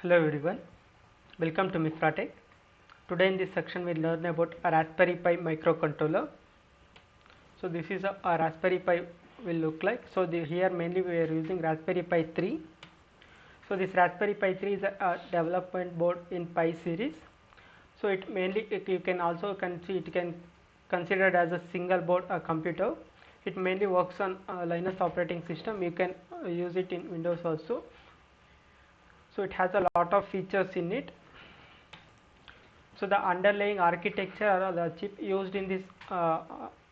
Hello everyone, welcome to Mifratech. Today in this section we will learn about a Raspberry Pi microcontroller. So this is a Raspberry Pi will look like. So here mainly we are using Raspberry Pi 3. So this Raspberry Pi 3 is a development board in Pi series. So it mainly you can also considered as a single board computer. It mainly works on Linux operating system. You can use it in Windows also. So it has a lot of features in it. So the underlying architecture or the chip used in this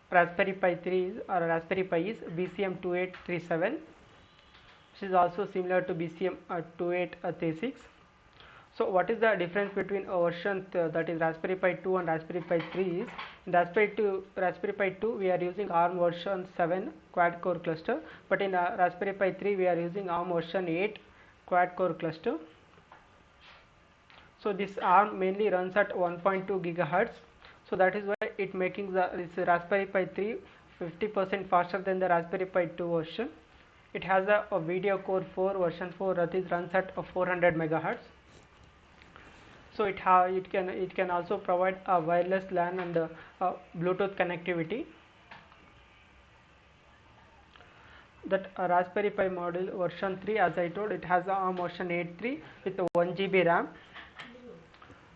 Raspberry Pi 3 is, or Raspberry Pi is BCM2837, which is also similar to BCM2836. So what is the difference between version that is Raspberry Pi 2 and Raspberry Pi 3 is, in Raspberry Pi 2 we are using ARM version 7 quad core cluster, but in Raspberry Pi 3 we are using ARM version 8 quad core cluster. So this ARM mainly runs at 1.2 gigahertz. So that is why it making this Raspberry Pi 3 50% faster than the Raspberry Pi 2 version. It has a video core 4 version 4 that is runs at 400 megahertz. So it can also provide a wireless LAN and Bluetooth connectivity. That Raspberry Pi model version 3, as I told, it has a ARM version 8.3 with 1 GB RAM.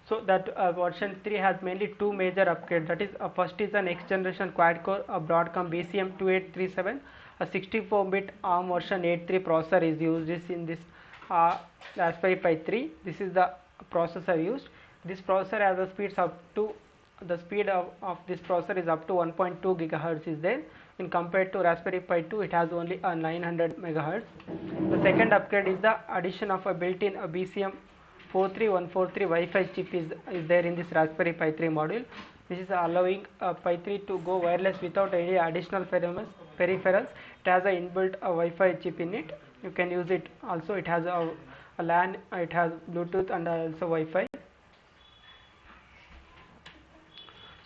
So that version 3 has mainly two major upgrades. That is, first is a next generation quad core Broadcom BCM2837. A 64-bit ARM version 8.3 processor is used in this Raspberry Pi 3. This is the processor used. This processor has a speed of this processor is up to 1.2 gigahertz is there. In compared to Raspberry Pi 2, it has only 900 megahertz. The second upgrade is the addition of a built-in BCM 43143 Wi-Fi chip is there in this Raspberry Pi 3 module. This is allowing Pi 3 to go wireless without any additional peripherals. It has an inbuilt Wi-Fi chip in it. You can use it also. It has a LAN, it has Bluetooth and also Wi-Fi.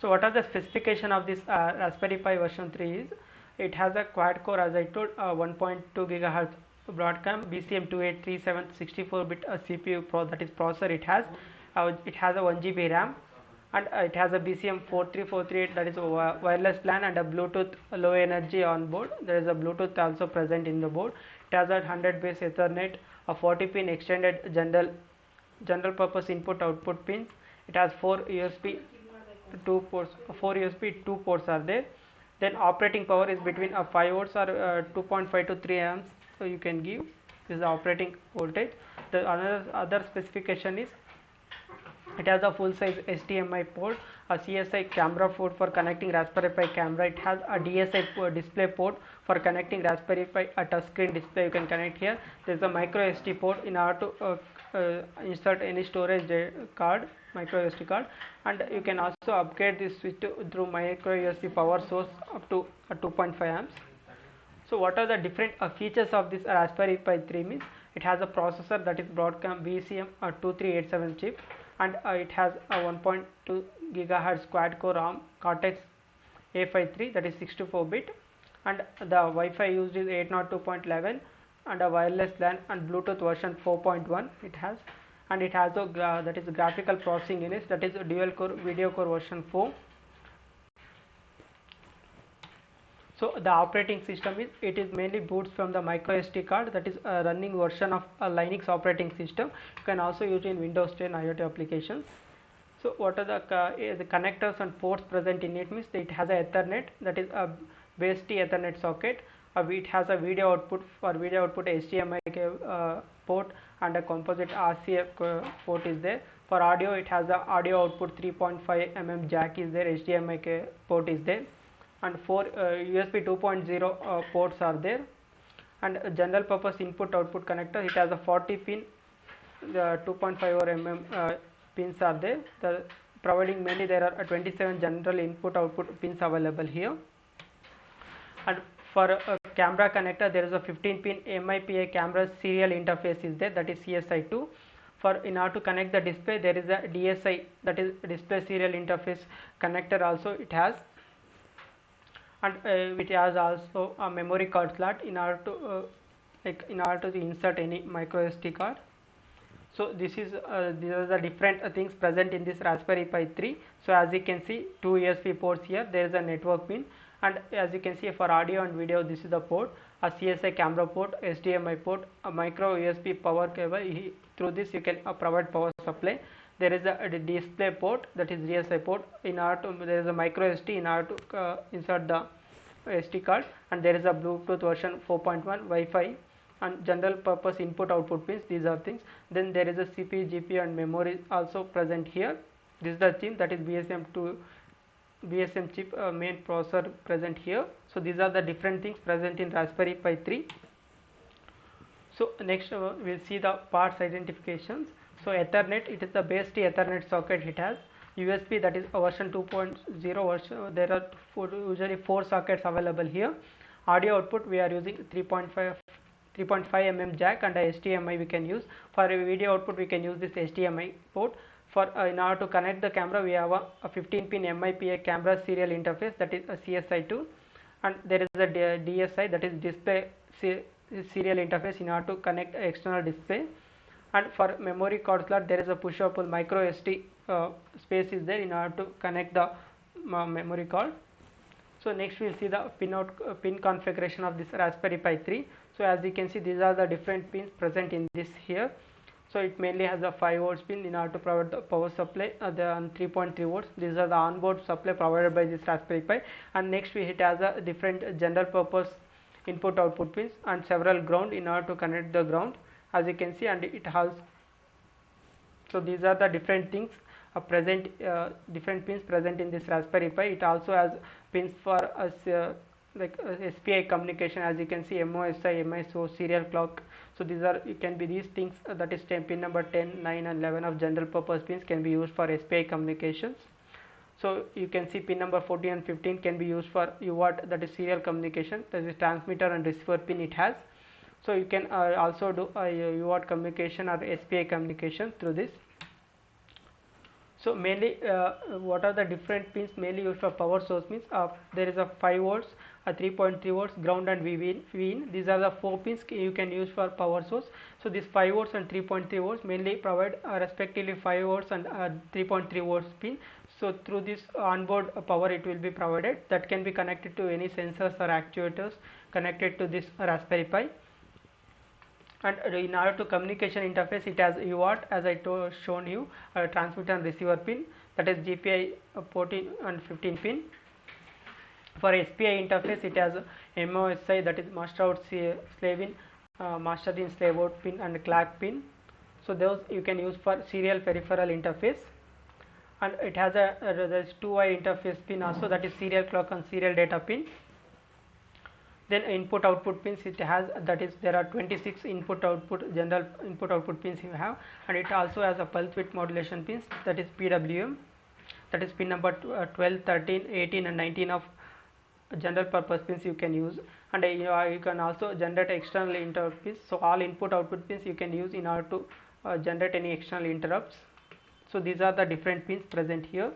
So what are the specification of this Raspberry Pi version 3 is, it has a quad core, as I told, 1.2 gigahertz Broadcom BCM2837 64-bit CPU that is processor. It has a 1 GB RAM, and it has a BCM43438 that is a wireless LAN and a Bluetooth low energy on board. There is a Bluetooth also present in the board. It has a 100 base Ethernet, a 40 pin extended general purpose input output pins. It has 4 USB 2 ports are there. Then operating power is between 5 volts or 2.5 to 3 amps. So you can give this is the operating voltage. The other specification is, it has a full size HDMI port, a CSI camera port for connecting Raspberry Pi camera. It has a DSI display port for connecting Raspberry Pi a touchscreen display. You can connect here. There is a micro SD port in order to insert any storage card, micro SD card, and you can also upgrade this switch through micro USB power source up to 2.5 amps. So what are the different features of this Raspberry Pi 3 means, it has a processor that is Broadcom BCM2387 chip, and it has a 1.2 gigahertz quad core ARM Cortex A53 that is 64-bit, and the Wi-Fi used is 802.11 and a wireless LAN and Bluetooth version 4.1 it has, and it has a that is a graphical processing unit, that is a dual core video core version 4. So the operating system is, it is mainly boots from the micro SD card, that is a running version of a Linux operating system. You can also use it in Windows 10 IoT applications. So what are the connectors and ports present in it means, it has a Ethernet, that is a base T Ethernet socket. It has a video output HDMI port, and a composite RCA port is there. For audio, it has a audio output 3.5 mm jack is there, HDMI port is there, and 4 USB 2.0 ports are there, and a general purpose input output connector. It has a 40 pin, the 2.5 mm pins are there. Providing mainly there are 27 general input output pins available here. And for a camera connector, there is a 15 pin MIPI camera serial interface is there, that is CSI2. For in order to connect the display, there is a DSI, that is display serial interface connector also it has, and it has also a memory card slot in order to insert any micro SD card. So these are the different things present in this Raspberry Pi 3. So as you can see, two USB ports here, there is a network pin, and as you can see for audio and video, this is the port, a CSI camera port, HDMI port, a micro USB power cable. Through this you can provide power supply. There is a display port, that is DSI port. In order to, there is a micro SD in order to insert the SD card, and there is a Bluetooth version 4.1, Wi-Fi, and general purpose input output pins. These are things. Then there is a CPU, GPU, and memory also present here. This is the chip, that is BSM chip, main processor present here. So these are the different things present in Raspberry Pi 3. So next we'll see the parts identifications. So Ethernet, it is the base T Ethernet socket it has. USB, that is version 2.0 version. There are usually 4 sockets available here. Audio output, we are using 3.5 mm jack, and a HDMI we can use. For a video output we can use this HDMI port. For in order to connect the camera, we have a 15 pin MIPA camera serial interface, that is a CSI2, and there is a DSI, that is display serial interface, in order to connect external display. And for memory card slot, there is a push or pull micro SD space is there in order to connect the memory card. So next we will see the pin configuration of this Raspberry Pi 3. So as you can see, these are the different pins present in this here. So it mainly has a 5 volts pin in order to provide the power supply, the 3.3 volts. These are the onboard supply provided by this Raspberry Pi. And next it has a different general purpose input output pins and several ground in order to connect the ground, as you can see, and it has. So these are the different things present, different pins present in this Raspberry Pi. It also has pins for us like SPI communication, as you can see, MOSI, MISO, serial clock. So these are, it can be these things, that is pin number 10, 9 and 11 of general purpose pins can be used for SPI communications. So you can see pin number 14 and 15 can be used for UART, that is serial communication, that is transmitter and receiver pin it has. So you can also do UART communication or SPI communication through this. So mainly what are the different pins mainly used for power source means there is a 5 volts, a 3.3 volts, ground and VIN. These are the 4 pins you can use for power source. So these 5 volts and 3.3 volts mainly provide respectively 5 volts and 3.3 volts pin. So through this onboard power it will be provided, that can be connected to any sensors or actuators connected to this Raspberry Pi. And in order to communication interface, it has UART, as I shown you, transmitter and receiver pin, that is GPI 14 and 15 pin. For SPI interface, it has MOSI, that is master out slave in, master in slave out pin and clock pin. So those you can use for serial peripheral interface. And it has a there is 2i interface pin also, that is serial clock and serial data pin. Then input output pins it has, that is there are 26 input output general input output pins you have, and it also has a pulse width modulation pins, that is PWM, that is pin number 12, 13, 18 and 19 of general purpose pins you can use. And you can also generate external interrupt pins. So all input output pins you can use in order to generate any external interrupts. So these are the different pins present here.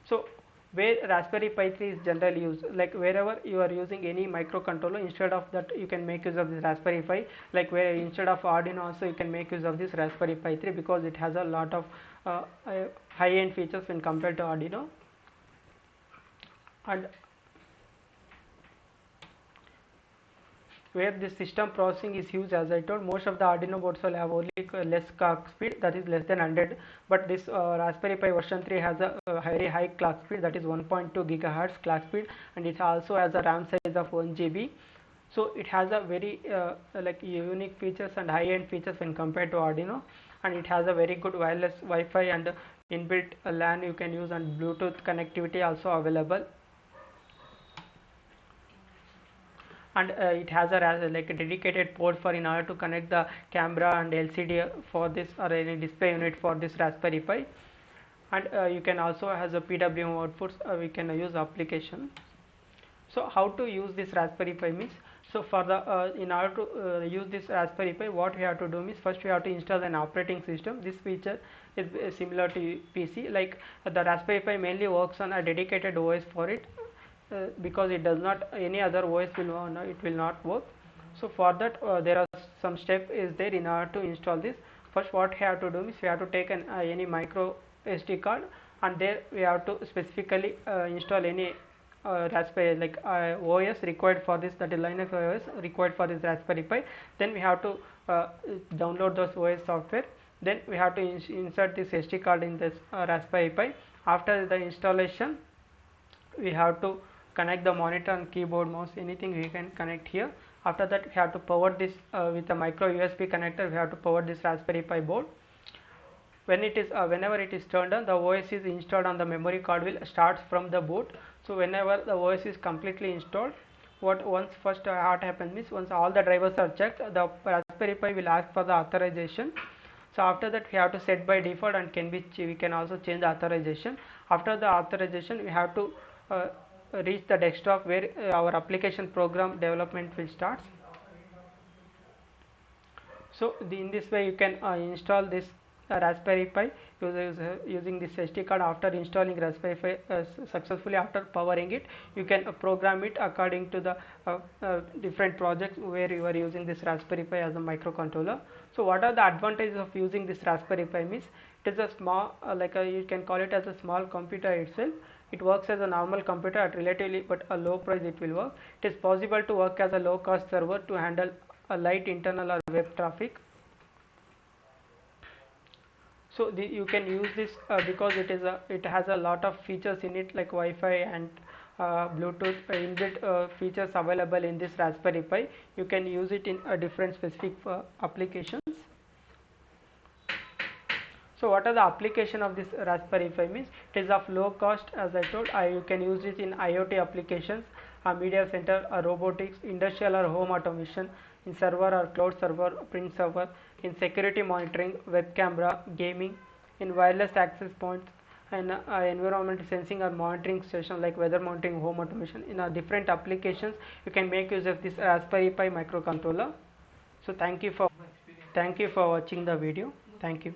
So where Raspberry Pi 3 is generally used, like wherever you are using any microcontroller, instead of that you can make use of this Raspberry Pi, like where instead of Arduino also you can make use of this Raspberry Pi 3, because it has a lot of high-end features when compared to Arduino. And where the system processing is used, as I told, most of the Arduino boards will have only less clock speed, that is less than 100, but this Raspberry Pi version 3 has a very high clock speed, that is 1.2 gigahertz clock speed, and it also has a RAM size of 1 GB. So it has a very like unique features and high-end features when compared to Arduino, and it has a very good wireless Wi-Fi and inbuilt LAN you can use, and Bluetooth connectivity also available. And it has a like a dedicated port for in order to connect the camera and LCD for this, or any display unit for this Raspberry Pi. And you can also has a PWM outputs, we can use application. So how to use this Raspberry Pi means, so for the in order to use this Raspberry Pi, what we have to do means, first we have to install an operating system. This feature is similar to PC, like the Raspberry Pi mainly works on a dedicated OS for it. Because it does not, any other OS will it will not work. So for that there are some step is there in order to install this. first what we have to do is we have to take an any micro SD card, and there we have to specifically install any Raspberry like OS required for this, that is Linux OS required for this Raspberry Pi. Then we have to download those OS software. Then we have to insert this SD card in this Raspberry Pi. After the installation, we have to connect the monitor and keyboard, mouse, anything we can connect here. After that, we have to power this with a micro USB connector. We have to power this Raspberry Pi board. When it is whenever it is turned on, the OS is installed on the memory card will starts from the boot. So whenever the OS is completely installed, what happens is, once all the drivers are checked, the Raspberry Pi will ask for the authorization. So after that, we have to set by default, and we can also change the authorization. After the authorization, we have to reach the desktop where our application program development will start. So in this way you can install this Raspberry Pi using this SD card. After installing Raspberry Pi successfully, after powering it, you can program it according to the different projects where you are using this Raspberry Pi as a microcontroller. So what are the advantages of using this Raspberry Pi means, it is a small you can call it as a small computer itself. It works as a normal computer at relatively but a low price it will work. It is possible to work as a low cost server to handle a light internal or web traffic. So you can use this because it has a lot of features in it, like Wi-Fi and Bluetooth inbuilt features available in this Raspberry Pi. You can use it in different specific applications. So what are the application of this Raspberry Pi means, it is of low cost, as I told. You can use it in IoT applications, media center, robotics, industrial or home automation, in server or cloud server, print server, in security monitoring, web camera, gaming, in wireless access points, and environmental sensing or monitoring station like weather monitoring, home automation. In different applications, you can make use of this Raspberry Pi microcontroller. So thank you for watching the video. Thank you.